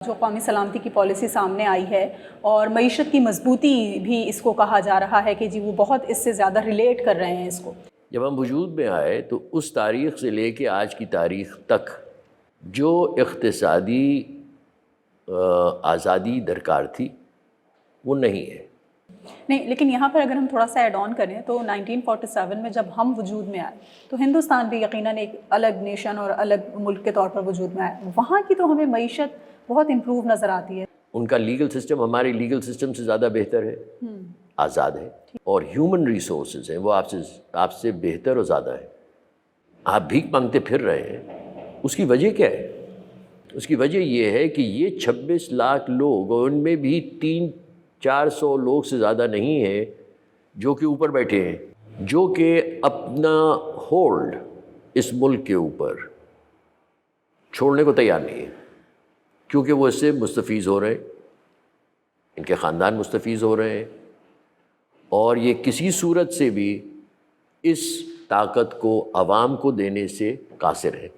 جو قومی سلامتی کی پالیسی سامنے آئی ہے اور معیشت کی مضبوطی بھی اس کو کہا جا رہا ہے کہ جی وہ بہت اس سے زیادہ ریلیٹ کر رہے ہیں اس کو. جب ہم وجود میں آئے تو اس تاریخ سے لے کے آج کی تاریخ تک جو اقتصادی آزادی درکار تھی وہ نہیں ہے. نہیں، لیکن یہاں پر اگر ہم تھوڑا سا ایڈ آن کریں تو 1947 میں جب ہم وجود میں آئے تو ہندوستان بھی یقیناً ایک الگ نیشن اور الگ ملک کے طور پر وجود میں آئے. وہاں کی تو ہمیں معیشت بہت امپروو نظر آتی ہے. ان کا لیگل سسٹم ہمارے لیگل سسٹم سے زیادہ بہتر ہے، آزاد ہے، اور ہیومن ریسورسز ہیں وہ آپ سے بہتر اور زیادہ ہے. آپ بھیک مانگتے پھر رہے ہیں، اس کی وجہ کیا ہے؟ اس کی وجہ یہ ہے کہ یہ 26 لاکھ لوگ، اور ان میں بھی 300-400 لوگ سے زیادہ نہیں ہیں جو کہ اوپر بیٹھے ہیں، جو کہ اپنا ہولڈ اس ملک کے اوپر چھوڑنے کو تیار نہیں ہے، کیونکہ وہ اس سے مستفیض ہو رہے ہیں، ان کے خاندان مستفیض ہو رہے ہیں، اور یہ کسی صورت سے بھی اس طاقت کو عوام کو دینے سے قاصر ہے.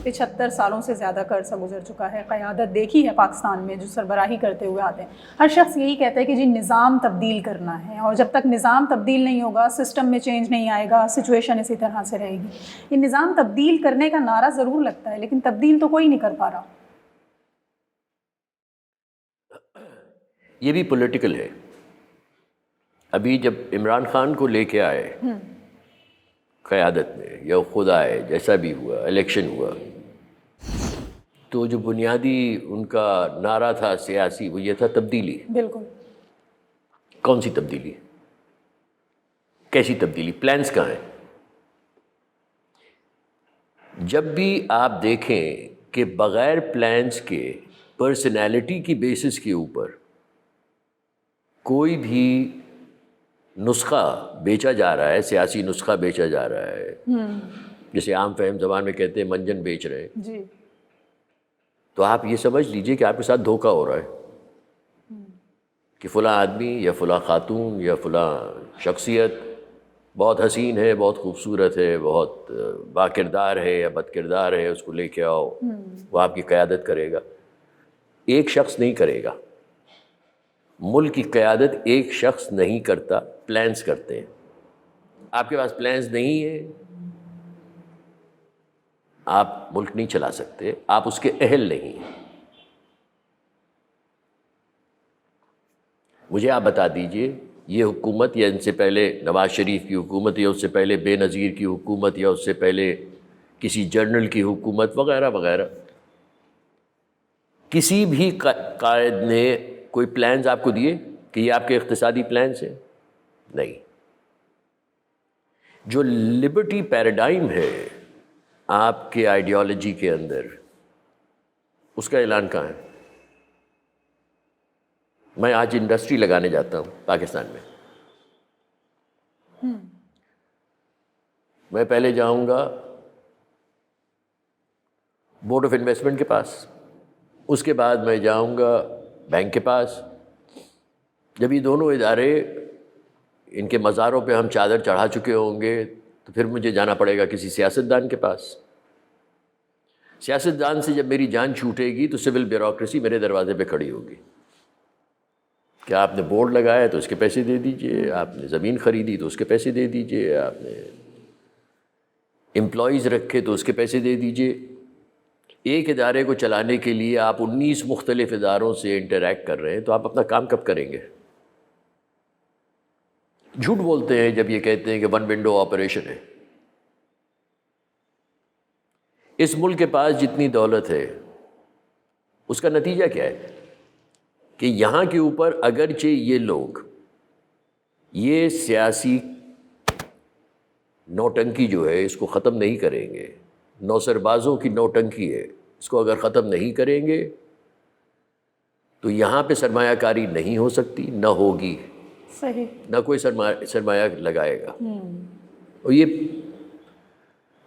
پچھتر سالوں سے زیادہ کا عرصہ گزر چکا ہے. قیادت دیکھی ہے پاکستان میں جو سربراہی کرتے ہوئے آتے ہیں. ہر شخص یہی کہتا ہے کہ جی نظام تبدیل کرنا ہے، اور جب تک نظام تبدیل نہیں ہوگا، سسٹم میں چینج نہیں آئے گا، سچویشن اسی طرح سے رہے گی. یہ نظام تبدیل کرنے کا نعرہ ضرور لگتا ہے لیکن تبدیل تو کوئی نہیں کر پا رہا. یہ بھی پولیٹیکل ہے. ابھی جب عمران خان کو لے کے آئے قیادت میں، یا خود آئے، جیسا بھی ہوا، الیکشن ہوا، تو جو بنیادی ان کا نعرہ تھا سیاسی وہ یہ تھا تبدیلی. بالکل. کون سی تبدیلی؟ کیسی تبدیلی؟ پلانز کہاں ہیں؟ جب بھی آپ دیکھیں کہ بغیر پلانز کے پرسنالٹی کی بیسس کے اوپر کوئی بھی نسخہ بیچا جا رہا ہے، سیاسی نسخہ بیچا جا رہا ہے، جسے عام فہم زبان میں کہتے ہیں منجن بیچ رہے ہیں، جی. تو آپ یہ سمجھ لیجئے کہ آپ کے ساتھ دھوکہ ہو رہا ہے کہ فلاں آدمی یا فلاں خاتون یا فلاں شخصیت بہت حسین ہے، بہت خوبصورت ہے، بہت با کردار ہے یا بد کردار ہے، اس کو لے کے آؤ، وہ آپ کی قیادت کرے گا. ایک شخص نہیں کرے گا. ملک کی قیادت ایک شخص نہیں کرتا، پلانز کرتے ہیں. آپ کے پاس پلانز نہیں ہے، آپ ملک نہیں چلا سکتے، آپ اس کے اہل نہیں ہیں. مجھے آپ بتا دیجئے یہ حکومت، یا ان سے پہلے نواز شریف کی حکومت، یا اس سے پہلے بے نظیر کی حکومت، یا اس سے پہلے کسی جنرل کی حکومت وغیرہ وغیرہ، کسی بھی قائد نے کوئی پلانز آپ کو دیے کہ یہ آپ کے اقتصادی پلانز ہیں؟ نہیں. جو لبرٹی پیراڈائم ہے آپ کے آئیڈیالوجی کے اندر، اس کا اعلان کہاں ہے؟ میں آج انڈسٹری لگانے جاتا ہوں پاکستان میں، میں پہلے جاؤں گا بورڈ آف انویسٹمنٹ کے پاس، اس کے بعد میں جاؤں گا بینک کے پاس. جب یہ دونوں ادارے ان کے مزاروں پہ ہم چادر چڑھا چکے ہوں گے تو پھر مجھے جانا پڑے گا کسی سیاستدان کے پاس. سیاستدان سے جب میری جان چھوٹے گی تو سول بیوروکریسی میرے دروازے پہ کھڑی ہوگی کہ آپ نے بورڈ لگایا تو اس کے پیسے دے دیجئے، آپ نے زمین خریدی تو اس کے پیسے دے دیجئے، آپ نے امپلائیز رکھے تو اس کے پیسے دے دیجئے. ایک ادارے کو چلانے کے لیے آپ 19 مختلف اداروں سے انٹریکٹ کر رہے ہیں، تو آپ اپنا کام کب کریں گے؟ جھوٹ بولتے ہیں جب یہ کہتے ہیں کہ ون ونڈو آپریشن ہے. اس ملک کے پاس جتنی دولت ہے اس کا نتیجہ کیا ہے کہ یہاں کے اوپر اگرچہ یہ لوگ یہ سیاسی نوٹنکی جو ہے اس کو ختم نہیں کریں گے، نوسربازوں کی نوٹنکی ہے، اس کو اگر ختم نہیں کریں گے تو یہاں پہ سرمایہ کاری نہیں ہو سکتی، نہ ہوگی. صحیح. نہ کوئی سرمایہ لگائے گا. اور یہ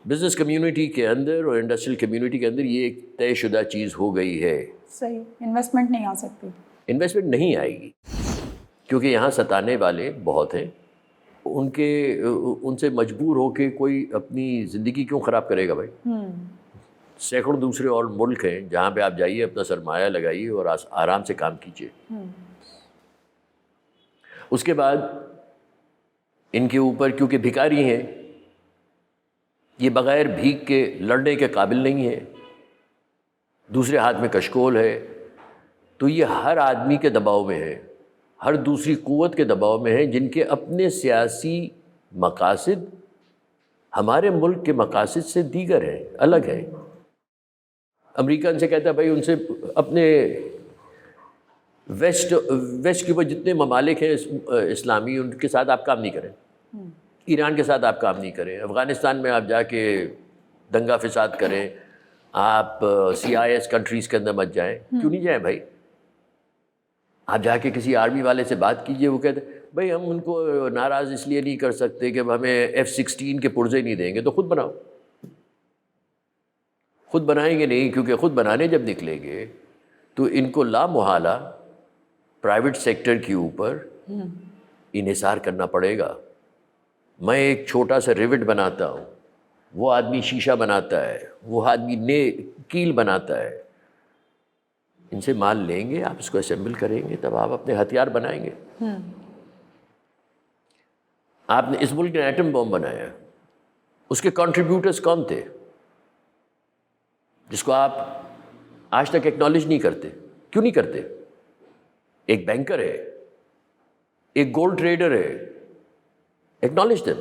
بزنس کمیونٹی کے اندر اور انڈسٹریل کمیونٹی کے اندر یہ ایک طے شدہ چیز ہو گئی ہے. صحیح. انویسٹمنٹ نہیں آ سکتی. انویسٹمنٹ نہیں آئے گی، کیونکہ یہاں ستانے والے بہت ہیں، ان سے مجبور ہو کے کوئی اپنی زندگی کیوں خراب کرے گا بھائی؟ سینکڑوں دوسرے اور ملک ہیں جہاں پہ آپ جائیے، اپنا سرمایہ لگائیے اور آرام سے کام کیجیے۔ اس کے بعد ان کے اوپر کیونکہ بھکاری ہیں، یہ بغیر بھیک کے لڑنے کے قابل نہیں ہے، دوسرے ہاتھ میں کشکول ہے، تو یہ ہر آدمی کے دباؤ میں ہے، ہر دوسری قوت کے دباؤ میں ہے، جن کے اپنے سیاسی مقاصد ہمارے ملک کے مقاصد سے دیگر ہیں، الگ ہیں۔ امریکہ ان سے کہتا ہے بھائی ان سے اپنے ویسٹ کے وہ جتنے ممالک ہیں اسلامی، ان کے ساتھ آپ کام نہیں کریں، ایران کے ساتھ آپ کام نہیں کریں، افغانستان میں آپ جا کے دنگا فساد کریں، آپ CIS کنٹریز کے اندر مت جائیں۔ کیوں نہیں جائیں بھائی؟ آپ جا کے کسی آرمی والے سے بات کیجئے، وہ کہتے ہیں بھائی ہم ان کو ناراض اس لیے نہیں کر سکتے کہ ہمیں F-16 کے پرزے نہیں دیں گے، تو خود بناؤ۔ خود بنائیں گے نہیں، کیونکہ خود بنانے جب نکلیں گے تو ان کو لا محالہ پرائیویٹ سیکٹر کے اوپر انحصار کرنا پڑے گا۔ میں ایک چھوٹا سا ریوٹ بناتا ہوں، وہ آدمی شیشہ بناتا ہے، وہ آدمی کیل بناتا ہے، ان سے مال لیں گے، آپ اس کو اسمبل کریں گے، تب آپ اپنے ہتھیار بنائیں گے۔ آپ نے اس ملک نے ایٹم بم بنایا، اس کے کنٹریبیوٹرز کون تھے جس کو آپ آج تک ایکنالج نہیں کرتے؟ کیوں نہیں کرتے؟ ایک بینکر ہے، ایک گولڈ ٹریڈر ہے، ایکنالج دیم۔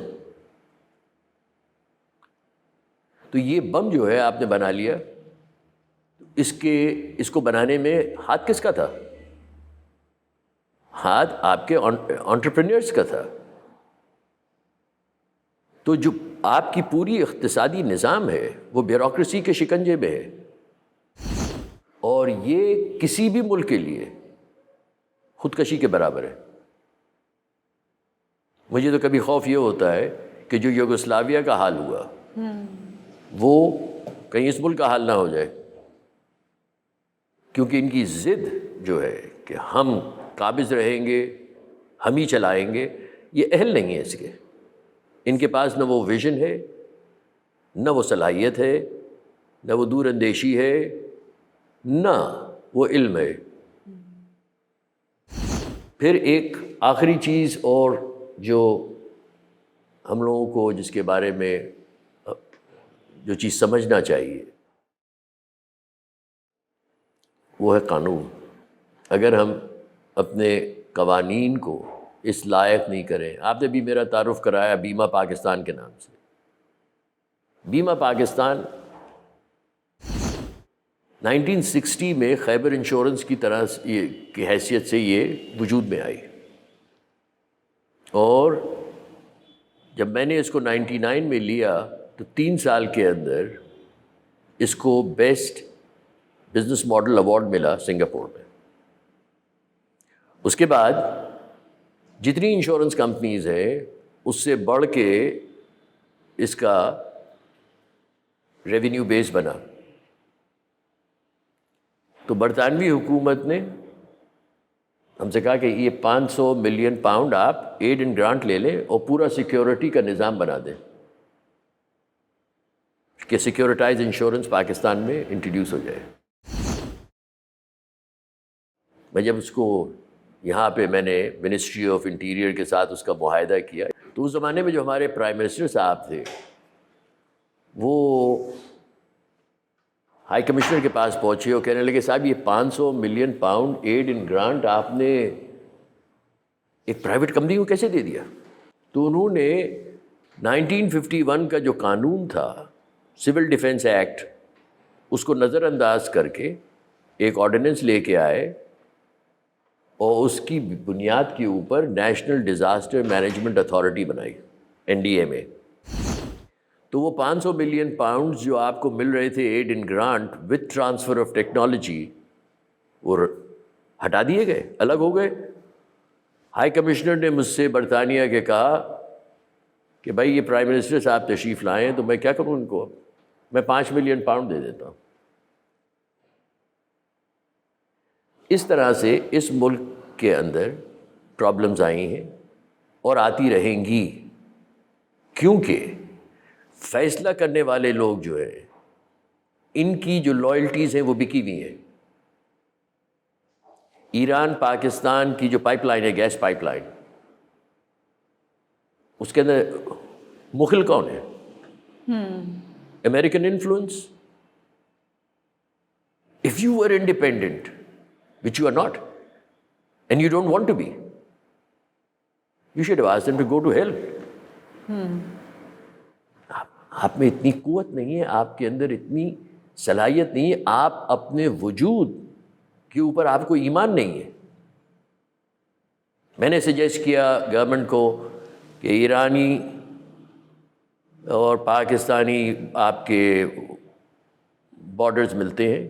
تو یہ بم جو ہے آپ نے بنا لیا، اس کو بنانے میں ہاتھ کس کا تھا؟ ہاتھ آپ کے انٹرپرینئرز کا تھا۔ تو جو آپ کی پوری اقتصادی نظام ہے وہ بیوروکریسی کے شکنجے میں ہے، اور یہ کسی بھی ملک کے لیے خودکشی کے برابر ہے۔ مجھے تو کبھی خوف یہ ہوتا ہے کہ جو یوگوسلاویہ کا حال ہوا وہ کہیں اس ملک کا حال نہ ہو جائے، کیونکہ ان کی ضد جو ہے کہ ہم قابض رہیں گے، ہم ہی چلائیں گے، یہ اہل نہیں ہے اس کے۔ ان کے پاس نہ وہ ویژن ہے، نہ وہ صلاحیت ہے، نہ وہ دور اندیشی ہے، نہ وہ علم ہے۔ پھر ایک آخری چیز اور جو ہم لوگوں کو جس کے بارے میں جو چیز سمجھنا چاہیے وہ ہے قانون۔ اگر ہم اپنے قوانین کو اس لائق نہیں کریں، آپ نے بھی میرا تعارف کرایا بیمہ پاکستان کے نام سے۔ بیمہ پاکستان 1960 میں خیبر انشورنس کی طرح کی حیثیت سے یہ وجود میں آئی، اور جب میں نے اس کو 99 میں لیا تو 3 سال کے اندر اس کو بیسٹ بزنس ماڈل ایوارڈ ملا سنگاپور میں۔ اس کے بعد جتنی انشورنس کمپنیز ہیں اس سے بڑھ کے اس کا ریونیو بیس بنا، تو برطانوی حکومت نے ہم سے کہا کہ یہ 500 ملین پاؤنڈ آپ ایڈ اینڈ گرانٹ لے لیں اور پورا سیکیورٹی کا نظام بنا دیں کہ سیکیورٹائز انشورنس پاکستان میں انٹروڈیوس ہو جائے۔ میں جب اس کو یہاں پہ میں نے منسٹری آف انٹیریئر کے ساتھ اس کا معاہدہ کیا، تو اس زمانے میں جو ہمارے پرائم منسٹر صاحب تھے وہ ہائی کمشنر کے پاس پہنچے اور کہنے لگے صاحب یہ 500 million pound add in grant آپ نے ایک پرائیویٹ کمپنی کو کیسے دے دیا؟ تو انہوں نے 1951 کا جو قانون تھا سول ڈیفنس ایکٹ، اس کو نظر انداز کر کے ایک آرڈیننس لے کے آئے، اور اس کی بنیاد کے اوپر نیشنل ڈیزاسٹر مینجمنٹ اتھارٹی بنائی، NDMA۔ تو وہ 500 ملین پاؤنڈ جو آپ کو مل رہے تھے aid in grant with transfer of technology, وہ ہٹا دیے گئے، الگ ہو گئے۔ ہائی کمشنر نے مجھ سے برطانیہ کے کہا کہ بھائی یہ پرائم منسٹر صاحب تشریف لائے ہیں تو میں کیا کروں ان کو، میں 5 ملین پاؤنڈ دے دیتا ہوں۔ اس طرح سے اس ملک کے اندر پرابلمز آئی ہیں اور آتی رہیں گی، کیونکہ فیصلہ کرنے والے لوگ جو ہیں ان کی جو لائلٹیز ہیں وہ بکی ہوئی ہیں۔ ایران پاکستان کی جو پائپ لائن ہے، گیس پائپ لائن، اس کے اندر مخل کون ہے؟ American influence. If you were independent, which you are not, and you don't want to be, you should have asked them to go to hell. آپ میں اتنی قوت نہیں ہے، آپ کے اندر اتنی صلاحیت نہیں ہے، آپ اپنے وجود کے اوپر آپ کو ایمان نہیں ہے۔ میں نے سجیسٹ کیا گورنمنٹ کو کہ ایرانی اور پاکستانی آپ کے بارڈرز ملتے ہیں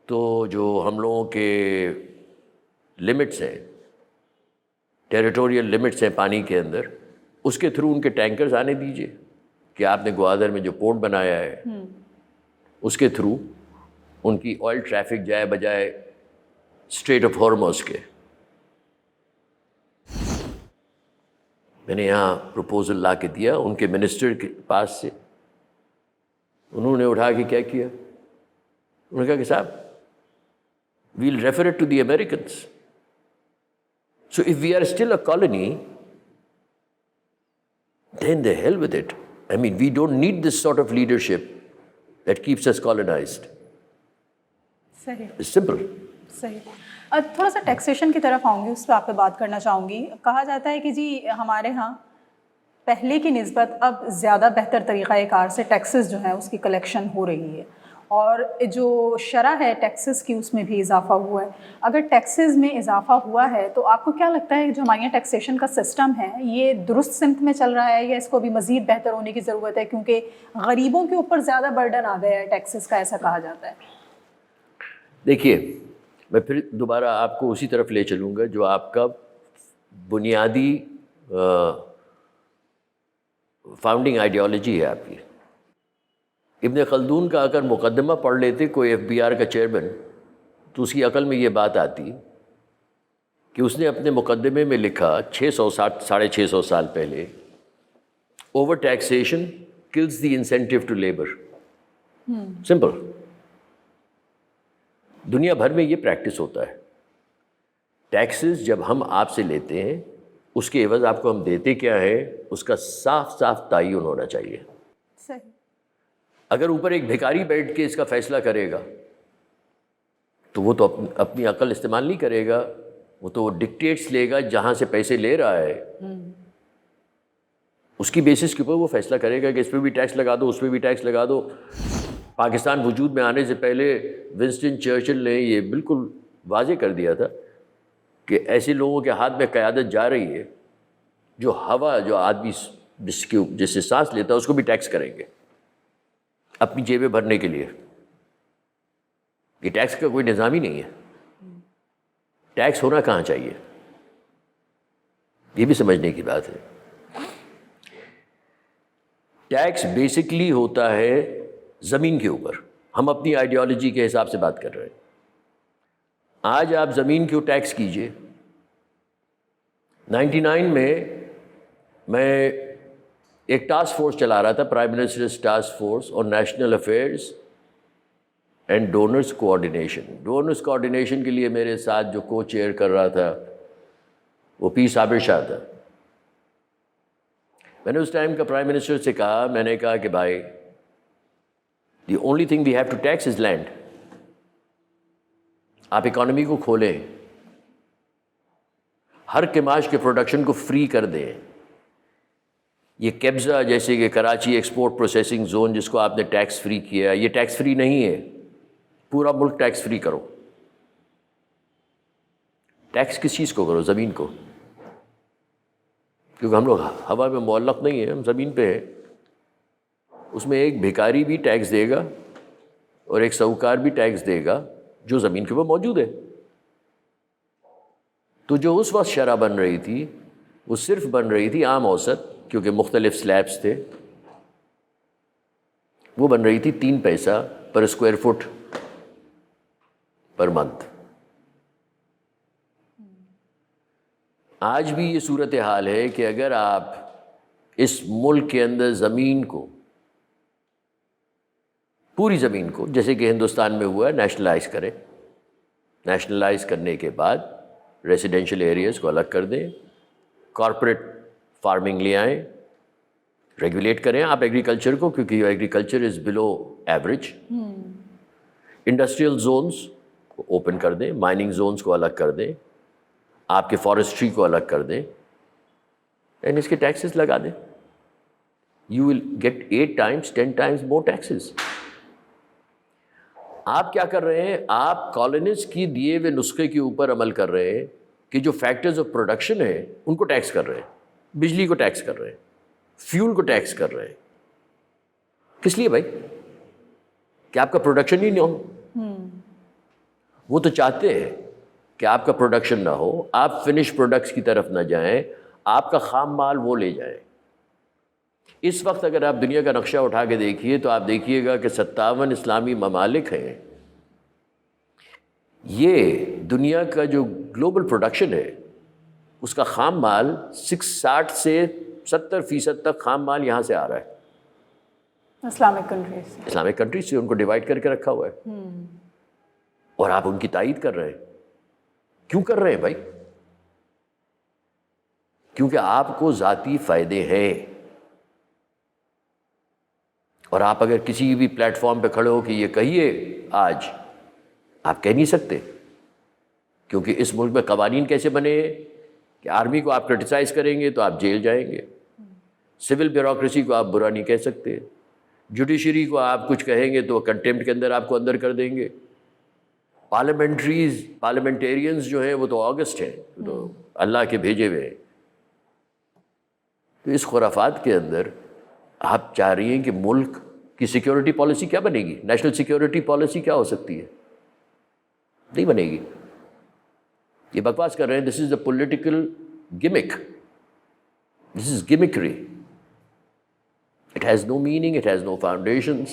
تو جو ہم لوگوں کے لمٹس ہیں، ٹیریٹوریل لمٹس ہیں پانی کے اندر، اس کے تھرو ان کے ٹینکرز آنے دیجیے کہ آپ نے گوادر میں جو پورٹ بنایا ہے اس کے تھرو ان کی آئل ٹریفک جائے بجائے اسٹریٹ آف ہارمز کے۔ میں نے یہاں پروپوزل لا کے دیا ان کے منسٹر کے پاس سے، انہوں نے اٹھا کے کیا کیا، انہوں نے کہا کہ صاحب we'll refer it to the Americans. So if we are still a colony, then the hell with it. I mean, we don't need this sort of leadership that keeps us colonized. صحیح، It's simple. صحیح۔ تھوڑا سا taxation کی طرف آؤں گی، اس پہ آپ پہ بات کرنا چاہوں گی۔ کہا جاتا ہے کہ جی ہمارے ہاں پہلے کی نسبت اب زیادہ بہتر طریقۂ کار سے ٹیکسز جو ہیں اس کی کلیکشن ہو رہی ہے، اور جو شرح ہے ٹیکسز کی اس میں بھی اضافہ ہوا ہے۔ اگر ٹیکسز میں اضافہ ہوا ہے تو آپ کو کیا لگتا ہے کہ جو ہمارے یہاں ٹیکسیشن کا سسٹم ہے یہ درست سمت میں چل رہا ہے، یا اس کو بھی مزید بہتر ہونے کی ضرورت ہے، کیونکہ غریبوں کے اوپر زیادہ برڈن آ گیا ہے ٹیکسز کا، ایسا کہا جاتا ہے؟ دیکھیے، میں پھر دوبارہ آپ کو اسی طرف لے چلوں گا جو آپ کا بنیادی فاؤنڈنگ آئیڈیالوجی ہے آپ کی۔ ابن خلدون کا اگر مقدمہ پڑھ لیتے کوئی ایف بی آر کا چیئرمین تو اس کی عقل میں یہ بات آتی کہ اس نے اپنے مقدمے میں لکھا 600 سال پہلے، over taxation kills the incentive to labour. Simple. دنیا بھر میں یہ پریکٹس ہوتا ہے، ٹیکسز جب ہم آپ سے لیتے ہیں اس کے عوض آپ کو ہم دیتے کیا ہے اس کا صاف صاف تعین ہونا چاہیے۔ صحیح۔ اگر اوپر ایک بھکاری بیٹھ کے اس کا فیصلہ کرے گا تو وہ تو اپنی عقل استعمال نہیں کرے گا، وہ تو ڈکٹیٹس لے گا جہاں سے پیسے لے رہا ہے، اس کی بیسس کے اوپر وہ فیصلہ کرے گا کہ اس پہ بھی ٹیکس لگا دو، اس پہ بھی ٹیکس لگا دو۔ پاکستان وجود میں آنے سے پہلے ونسٹن چرچل نے یہ بالکل واضح کر دیا تھا کہ ایسے لوگوں کے ہاتھ میں قیادت جا رہی ہے جو ہوا، جو آدمی جس سے سانس لیتا ہے اس کو بھی ٹیکس کریں گے اپنی جیبیں بھرنے کے لیے۔ یہ ٹیکس کا کوئی نظام ہی نہیں ہے۔ ٹیکس ہونا کہاں چاہیے، یہ بھی سمجھنے کی بات ہے۔ ٹیکس بیسکلی ہوتا ہے زمین کے اوپر، ہم اپنی آئیڈیالوجی کے حساب سے بات کر رہے ہیں۔ آج آپ زمین کیوں ٹیکس کیجئے۔ 99 میں ایک ٹاسک فورس چلا رہا تھا، پرائم منسٹرز ٹاسک فورس اور national affairs and donors coordination. Donors coordination کے لیے میرے ساتھ جو کو چیئر کر رہا تھا وہ پی صابر شاہ تھا۔ میں نے اس ٹائم کا پرائم منسٹر سے کہا، میں نے کہا کہ بھائی the only thing we have to tax is land. آپ اکانومی کو کھولیں، ہر کماش کے پروڈکشن کو فری کر دیں۔ یہ قبضہ جیسے کہ کراچی ایکسپورٹ پروسیسنگ زون جس کو آپ نے ٹیکس فری کیا، یہ ٹیکس فری نہیں ہے، پورا ملک ٹیکس فری کرو۔ ٹیکس کس چیز کو کرو؟ زمین کو، کیونکہ ہم لوگ ہوا میں معلق نہیں ہیں، ہم زمین پہ ہیں۔ اس میں ایک بھکاری بھی ٹیکس دے گا اور ایک ساہوکار بھی ٹیکس دے گا جو زمین کے اوپر موجود ہے۔ تو جو اس وقت شرح بن رہی تھی وہ صرف بن رہی تھی عام اوسط، کیونکہ مختلف سلیبس تھے، وہ بن رہی تھی 3 پیسہ پر اسکوائر فٹ پر منتھ۔ آج بھی یہ صورتحال ہے کہ اگر آپ اس ملک کے اندر زمین کو، پوری زمین کو، جیسے کہ ہندوستان میں ہوا ہے، نیشنلائز کریں، نیشنلائز کرنے کے بعد ریزیڈینشیل ایریاز کو الگ کر دیں، کارپوریٹ فارمنگ لے آئیں، ریگولیٹ کریں آپ ایگریکلچر کو، کیونکہ ایگریکلچر از بلو ایوریج، انڈسٹریل زونز کو اوپن کر دیں، مائننگ زونز کو الگ کر دیں، آپ کے فارسٹری کو الگ کر دیں، اینڈ اس کے ٹیکسز لگا دیں. You will get 8 times 10 times more taxes. آپ کیا کر رہے ہیں؟ آپ کالونیز کی دیے ہوئے نسخے کے اوپر عمل کر رہے ہیں کہ جو فیکٹرز آف پروڈکشن ہیں ان کو ٹیکس کر رہے ہیں، بجلی کو ٹیکس کر رہے ہیں، فیول کو ٹیکس کر رہے ہیں. کس لیے بھائی؟ کہ آپ کا پروڈکشن ہی نہ ہو. وہ تو چاہتے ہیں کہ آپ کا پروڈکشن نہ ہو، آپ فنش پروڈکٹس کی طرف نہ جائیں، آپ کا خام مال وہ لے جائیں. اس وقت اگر آپ دنیا کا نقشہ اٹھا کے دیکھیے تو آپ دیکھیے گا کہ 57 اسلامی ممالک ہیں. یہ دنیا کا جو گلوبل پروڈکشن ہے اس کا خام مال 60 سے 70% تک خام مال یہاں سے آ رہا ہے، اسلامک کنٹریز سے. اسلامک کنٹریز سے. ان کو ڈیوائڈ کر کے رکھا ہوا ہے اور آپ ان کی تائید کر رہے ہیں. کیوں کر رہے ہیں بھائی؟ کیونکہ آپ کو ذاتی فائدے ہیں، اور آپ اگر کسی بھی پلیٹ فارم پہ کھڑے ہو کہ یہ کہیے، آج آپ کہہ نہیں سکتے، کیونکہ اس ملک میں قوانین کیسے بنے کہ آرمی کو آپ کرٹیسائز کریں گے تو آپ جیل جائیں گے، سول بیوروکریسی کو آپ برا نہیں کہہ سکتے، جوڈیشری کو آپ کچھ کہیں گے تو کنٹیمپٹ کے اندر آپ کو اندر کر دیں گے، پارلیمنٹیرینز جو ہیں وہ تو آگسٹ ہیں، تو اللہ کے بھیجے ہوئے ہیں. تو اس خرافات کے اندر آپ چاہ رہی ہیں کہ ملک کی سیکیورٹی پالیسی کیا بنے گی؟ نیشنل سیکیورٹی پالیسی کیا ہو سکتی ہے؟ نہیں بنے گی. یہ بکواس کر رہے ہیں. This is the political gimmick, this is gimmickry. It has no meaning, it has no foundations.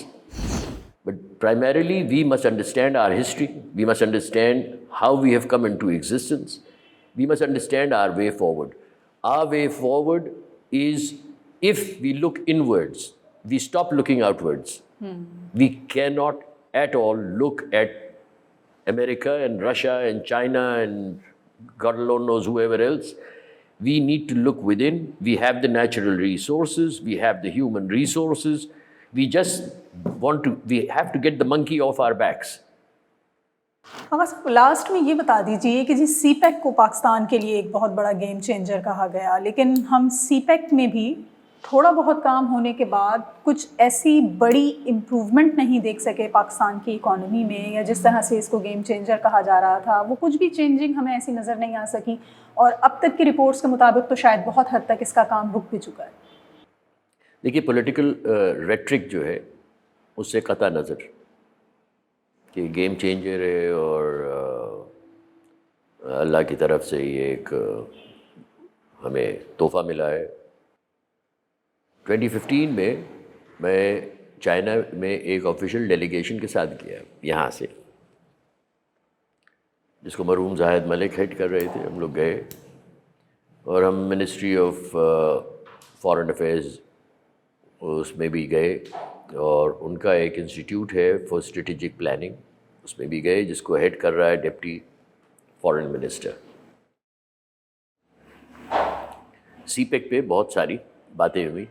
But primarily we must understand our history, we must understand how we have come into existence, we must understand our way forward. Our way forward is if we look inwards, we stop looking outwards. We cannot at all look at America and Russia and China and God alone knows whoever else. We need to look within. We have the natural resources, we have the human resources. We have to get the monkey off our backs. Last میں یہ بتا دیجئے کہ جی سی pack کو پاکستان کے لیے ایک بہت بڑا گیم چینجر کہا گیا، لیکن ہم سی پیک میں بھی تھوڑا بہت کام ہونے کے بعد کچھ ایسی بڑی امپروومنٹ نہیں دیکھ سکے پاکستان کی اکانومی میں، یا جس طرح سے اس کو گیم چینجر کہا جا رہا تھا وہ کچھ بھی چینجنگ ہمیں ایسی نظر نہیں آ سکی، اور اب تک کی رپورٹس کے مطابق تو شاید بہت حد تک اس کا کام رک بھی چکا ہے. دیکھیے پولیٹیکل ریٹرک جو ہے اس سے قطع نظر کہ گیم چینجر ہے اور اللہ کی طرف سے یہ ایک ہمیں تحفہ ملا ہے. 2015 میں چائنا میں ایک آفیشیل ڈیلیگیشن کے ساتھ گیا یہاں سے، جس کو مرحوم زاہد ملک ہیڈ کر رہے تھے. ہم لوگ گئے اور ہم منسٹری آف فارن افیئرز اس میں بھی گئے، اور ان کا ایک انسٹیٹیوٹ ہے فار اسٹریٹجک پلاننگ، اس میں بھی گئے، جس کو ہیڈ کر رہا ہے ڈپٹی فارن منسٹر. سی پیک پہ بہت ساری باتیں ہوئی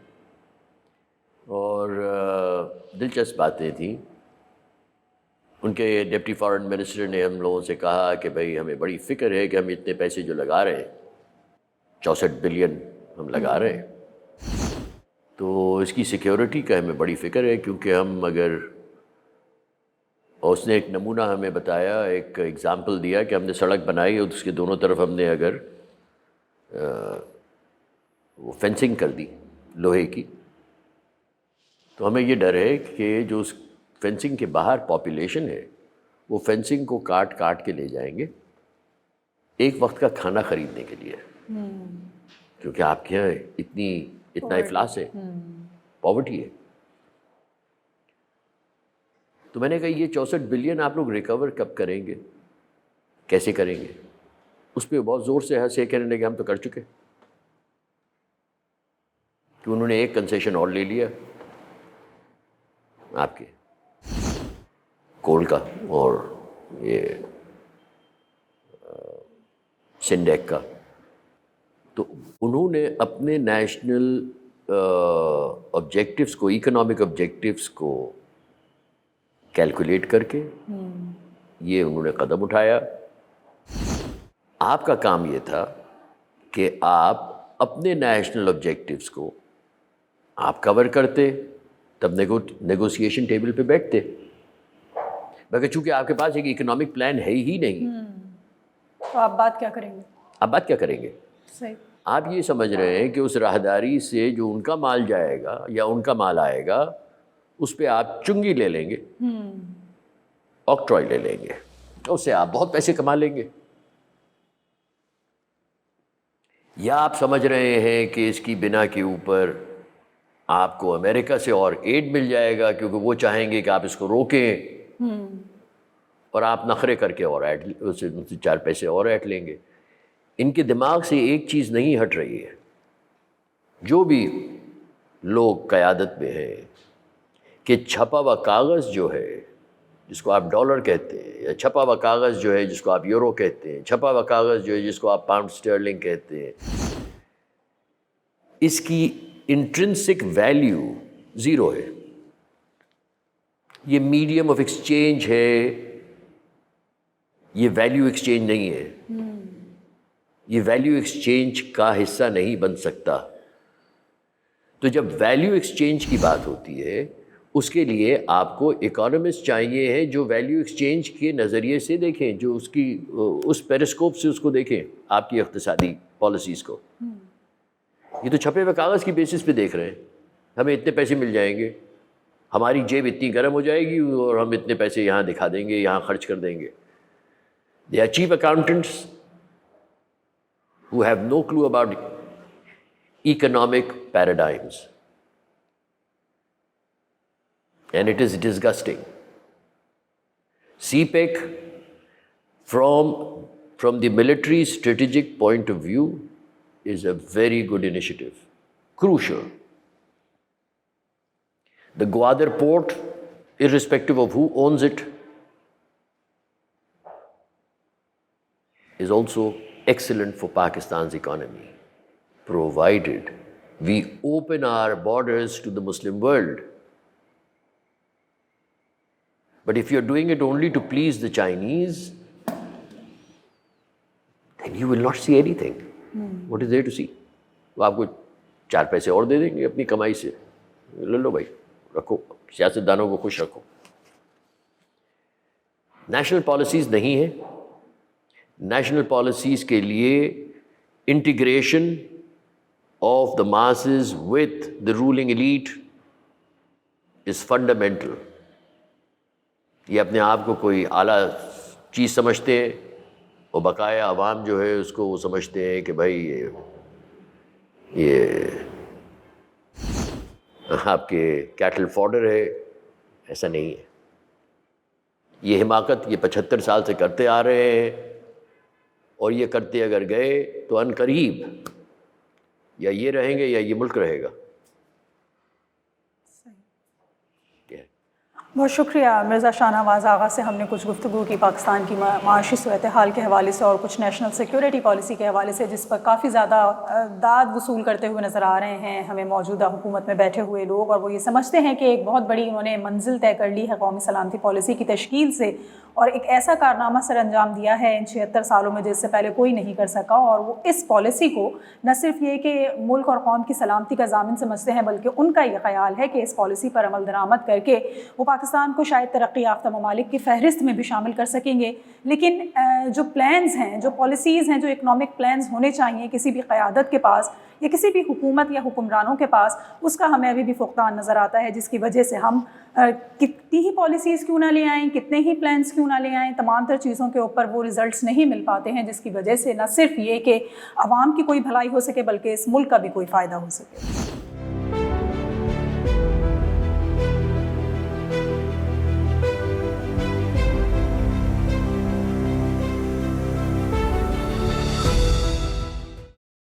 اور دلچسپ باتیں تھیں. ان کے ڈپٹی فارن منسٹر نے ہم لوگوں سے کہا کہ بھئی ہمیں بڑی فکر ہے کہ ہم اتنے پیسے جو لگا رہے ہیں، 64 بلین ہم لگا رہے ہیں، تو اس کی سیکیورٹی کا ہمیں بڑی فکر ہے، کیونکہ ہم اگر، اور اس نے ایک نمونہ ہمیں بتایا، ایک ایگزامپل دیا کہ ہم نے سڑک بنائی اور اس کے دونوں طرف ہم نے اگر وہ فینسنگ کر دی لوہے کی، تو ہمیں یہ ڈر ہے کہ جو اس فینسنگ کے باہر پاپولیشن ہے وہ فینسنگ کو کاٹ کاٹ کے لے جائیں گے ایک وقت کا کھانا خریدنے کے لیے، کیونکہ آپ کے یہاں اتنا افلاس ہے، پاورٹی ہے. تو میں نے کہا یہ 64 بلین آپ لوگ ریکور کب کریں گے، کیسے کریں گے؟ اس پہ بہت زور سے ہنسے، کہنے لگے ہم تو کر چکے، کہ انہوں نے ایک کنسیشن اور لے لیا آپ کے کول کا اور یہ سنڈیک کا. تو انہوں نے اپنے نیشنل آبجیکٹیوز کو، اکنامک آبجیکٹیوز کو کیلکولیٹ کر کے یہ انہوں نے قدم اٹھایا. آپ کا کام یہ تھا کہ آپ اپنے نیشنل آبجیکٹیوز کو آپ کور کرتے، تب نیگوسیشن ٹیبل پہ بیٹھتے. مگر چونکہ آپ کے پاس ایک اکنامک پلان ہے ہی نہیں، تو آپ بات کیا کریں گے؟ آپ بات کیا کریں گے؟ صحیح. آپ یہ سمجھ رہے ہیں کہ اس راہداری سے جو ان کا مال جائے گا یا ان کا مال آئے گا اس پہ آپ چنگی لے لیں گے، آکٹرائے لے لیں گے، اس سے آپ بہت پیسے کما لیں گے. یا آپ سمجھ رہے ہیں کہ اس کی بنا کے اوپر آپ کو امریکہ سے اور ایڈ مل جائے گا کیونکہ وہ چاہیں گے کہ آپ اس کو روکیں، اور آپ نخرے کر کے اور اس سے 4 پیسے اور ایڈ لیں گے. ان کے دماغ سے ایک چیز نہیں ہٹ رہی ہے. جو بھی لوگ قیادت میں ہیں کہ چھپا ہوا کاغذ جو ہے جس کو آپ ڈالر کہتے ہیں، یا چھپا ہوا کاغذ جو ہے جس کو آپ یورو کہتے ہیں، چھپا ہوا کاغذ جو ہے جس کو آپ پاؤنڈ سٹرلنگ کہتے ہیں، اس کی انٹرنسک ویلیو 0 ہے. یہ میڈیم آف ایکسچینج ہے، یہ ویلیو ایکسچینج نہیں ہے. یہ ویلیو ایکسچینج کا حصہ نہیں بن سکتا. تو جب ویلیو ایکسچینج کی بات ہوتی ہے اس کے لیے آپ کو اکانومسٹ چاہیے ہیں جو ویلیو ایکسچینج کے نظریے سے دیکھیں، جو اس پیریسکوپ سے اس کو دیکھیں آپ کی اقتصادی پالیسیز کو. یہ تو چھپے ہوئے کاغذ کی بیسس پہ دیکھ رہے ہیں، ہمیں اتنے پیسے مل جائیں گے، ہماری جیب اتنی گرم ہو جائے گی اور ہم اتنے پیسے یہاں دکھا دیں گے، یہاں خرچ کر دیں گے. They are chief accountants who have no clue about economic paradigms. And it is disgusting. CPEC, from the military strategic point of view, is a very good initiative. Crucial. The Gwadar port, irrespective of who owns it, is also excellent for Pakistan's economy, provided we open our borders to the Muslim world. But if you're doing it only to please the Chinese, then you will not see anything. What is there to see? وہ آپ کو 4 پیسے اور دے دیں گے اپنی کمائی سے. لے لو بھائی، رکھو، سیاستدانوں کو خوش رکھو. نیشنل پالیسیز نہیں ہیں. نیشنل پالیسیز کے لیے integration of the masses with the ruling elite is fundamental. یہ اپنے آپ کو کوئی اعلیٰ چیز سمجھتے ہیں اور بقایا عوام جو ہے اس کو وہ سمجھتے ہیں کہ بھائی یہ آپ کے کیٹل فاڈر ہے. ایسا نہیں ہے. یہ حماقت یہ 75 سال سے کرتے آ رہے ہیں، اور یہ کرتے اگر گئے تو ان قریب یا یہ رہیں گے یا یہ ملک رہے گا. بہت شکریہ مرزا شاہ نواز آغا سے ہم نے کچھ گفتگو کی پاکستان کی معاشی صورتحال کے حوالے سے اور کچھ نیشنل سیکیورٹی پالیسی کے حوالے سے، جس پر کافی زیادہ داد وصول کرتے ہوئے نظر آ رہے ہیں ہمیں موجودہ حکومت میں بیٹھے ہوئے لوگ، اور وہ یہ سمجھتے ہیں کہ ایک بہت بڑی انہوں نے منزل طے کر لی ہے قومی سلامتی پالیسی کی تشکیل سے، اور ایک ایسا کارنامہ سر انجام دیا ہے ان 76 سالوں میں جس سے پہلے کوئی نہیں کر سکا. اور وہ اس پالیسی کو نہ صرف یہ کہ ملک اور قوم کی سلامتی کا ضامن سمجھتے ہیں، بلکہ ان کا یہ خیال ہے کہ اس پالیسی پر عمل درآمد کر کے وہ پاکستان کو شاید ترقی یافتہ ممالک کی فہرست میں بھی شامل کر سکیں گے. لیکن جو پلانز ہیں، جو پالیسیز ہیں، جو اکنامک پلانز ہونے چاہیے کسی بھی قیادت کے پاس یا کسی بھی حکومت یا حکمرانوں کے پاس، اس کا ہمیں ابھی بھی فقدان نظر آتا ہے، جس کی وجہ سے ہم کتنی ہی پالیسیز کیوں نہ لے آئیں، کتنے ہی پلانز کیوں نہ لے آئیں، تمام تر چیزوں کے اوپر وہ ریزلٹس نہیں مل پاتے ہیں، جس کی وجہ سے نہ صرف یہ کہ عوام کی کوئی بھلائی ہو سکے بلکہ اس ملک کا بھی کوئی فائدہ ہو سکے.